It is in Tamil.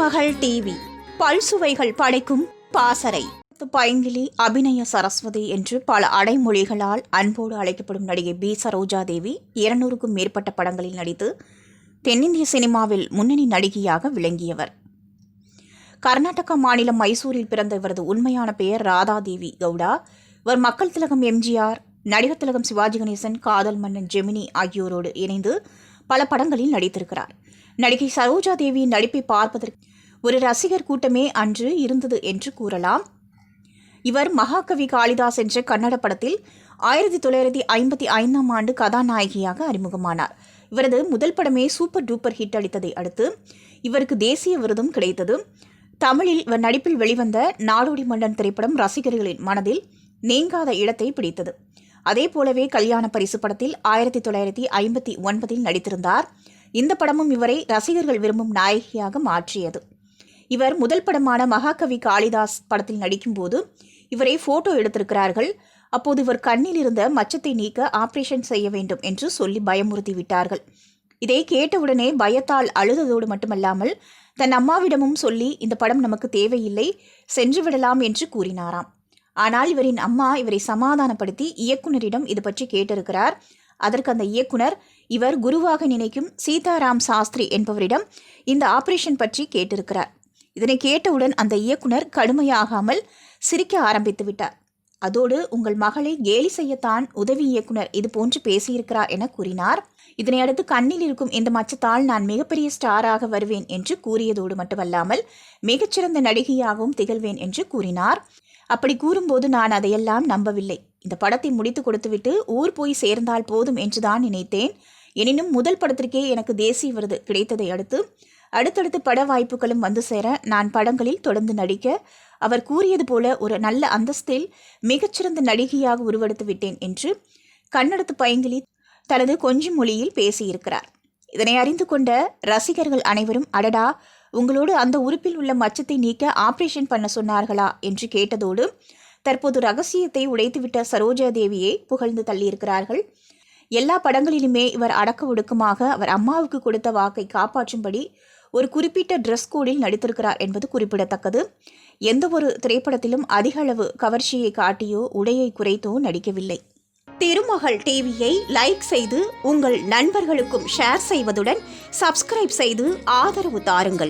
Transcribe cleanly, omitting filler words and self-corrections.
திருமகள் டிவி பல்சுவைகள் படைக்கும் பாசறை பைங்கிலி அபிநய சரஸ்வதி என்று பல அடைமொழிகளால் அன்போடு அழைக்கப்படும் நடிகை பி சரோஜா தேவி 200க்கும் மேற்பட்ட படங்களில் நடித்து தென்னிந்திய சினிமாவில் முன்னணி நடிகையாக விளங்கியவர். கர்நாடகா மாநிலம் மைசூரில் பிறந்த இவரது உண்மையான பெயர் ராதாதேவி கவுடா. இவர் மக்கள் திலகம் எம்ஜிஆர், நடிகர் திலகம் சிவாஜி கணேசன், காதல் மன்னன் ஜெமினி ஆகியோரோடு இணைந்து பல படங்களில் நடித்திருக்கிறார். நடிகை சரோஜா தேவியின் நடிப்பை பார்ப்பதற்கு ஒரு ரசிகர் கூட்டமே அன்று இருந்தது என்று கூறலாம். இவர் மகாகவி காளிதாஸ் என்ற கன்னட படத்தில் 1955ஆம் ஆண்டு கதாநாயகியாக அறிமுகமானார். இவரது முதல் படமே சூப்பர் டூப்பர் ஹிட் அளித்ததை அடுத்து இவருக்கு தேசிய விருதும் கிடைத்தது. தமிழில் இவர் நடிப்பில் வெளிவந்த நாடோடி மன்னன் திரைப்படம் ரசிகர்களின் மனதில் நீங்காத இடத்தை பிடித்தது. அதே போலவே கல்யாண பரிசு படத்தில் 1959இல் நடித்திருந்தார். இந்த படமும் இவரை ரசிகர்கள் விரும்பும் நாயகியாக மாற்றியது. இவர் முதல் படமான மகாகவி காளிதாஸ் படத்தில் நடிக்கும்போது இவரை போட்டோ எடுத்திருக்கிறார்கள். அப்போது இவர் கண்ணில் இருந்த மச்சத்தை நீக்க ஆபரேஷன் செய்ய வேண்டும் என்று சொல்லி பயமுறுத்தி விட்டார்கள். இதை கேட்டவுடனே பயத்தால் அழுததோடு மட்டுமல்லாமல் தன் அம்மாவிடமும் சொல்லி இந்த படம் நமக்கு தேவையில்லை, சென்று விடலாம் என்று கூறினாராம். ஆனால் இவரின் அம்மா இவரை சமாதானப்படுத்தி இயக்குனரிடம் இது பற்றி கேட்டிருக்கிறார். அதற்கு அந்த இயக்குனர் இவர் குருவாக நினைக்கும் சீதாராம் சாஸ்திரி என்பவரிடம் இந்த ஆபரேஷன் பற்றி கேட்டிருக்கிறார். இதனை கேட்டவுடன் அந்த இயக்குனர் கடுமையாகாமல் சிரிக்க ஆரம்பித்து விட்டார். அதோடு உங்கள் மகளை கேலி செய்யத்தான் உதவி இயக்குனர் இது போன்று பேசியிருக்கிறார் என கூறினார். இதனை அடுத்து கண்ணில் இருக்கும் இந்த மச்சத்தால் நான் மிகப்பெரிய ஸ்டாராக வருவேன் என்று கூறியதோடு மட்டுமல்லாமல் மிகச்சிறந்த நடிகையாகவும் திகழ்வேன் என்று கூறினார். அப்படி கூறும்போது நான் அதையெல்லாம் நம்பவில்லை. இந்த படத்தை முடித்து கொடுத்துவிட்டு ஊர் போய் சேர்ந்தால் போதும் என்றுதான் நினைத்தேன். எனினும் முதல் படத்திற்கே எனக்கு தேசிய விருது கிடைத்ததை அடுத்தடுத்து பட வாய்ப்புகளும் வந்து சேர நான் படங்களில் தொடர்ந்து நடிக்க அவர் கூறியது போல ஒரு நல்ல அந்தஸ்தில் மிகச்சிறந்த நடிகையாக உருவெடுத்து விட்டேன் என்று கன்னடத்து பைங்கிலி தனது கொஞ்சம் மொழியில் பேசியிருக்கிறார். இதனை அறிந்து கொண்ட ரசிகர்கள் அனைவரும் அடடா, உங்களோடு அந்த உறுப்பில் உள்ள மச்சத்தை நீக்க ஆபரேஷன் பண்ண சொன்னார்களா என்று கேட்டதோடு தற்போது ரகசியத்தை உடைத்துவிட்ட சரோஜா தேவியை புகழ்ந்து தள்ளியிருக்கிறார்கள். எல்லா படங்களிலுமே இவர் அடக்க ஒடுக்கமாக அவர் அம்மாவுக்கு கொடுத்த வாக்கை காப்பாற்றும்படி ஒரு குறிப்பிட்ட ட்ரெஸ் கோடில் நடித்திருக்கிறார் என்பது குறிப்பிடத்தக்கது. எந்த ஒரு திரைப்படத்திலும் அதிக அளவு கவர்ச்சியை காட்டியோ உடையை குறைத்தோ நடிக்கவில்லை. திருமகள் டிவியை லைக் செய்து உங்கள் நண்பர்களுக்கும் ஷேர் செய்வதுடன் சப்ஸ்கிரைப் செய்து ஆதரவு தாருங்கள்.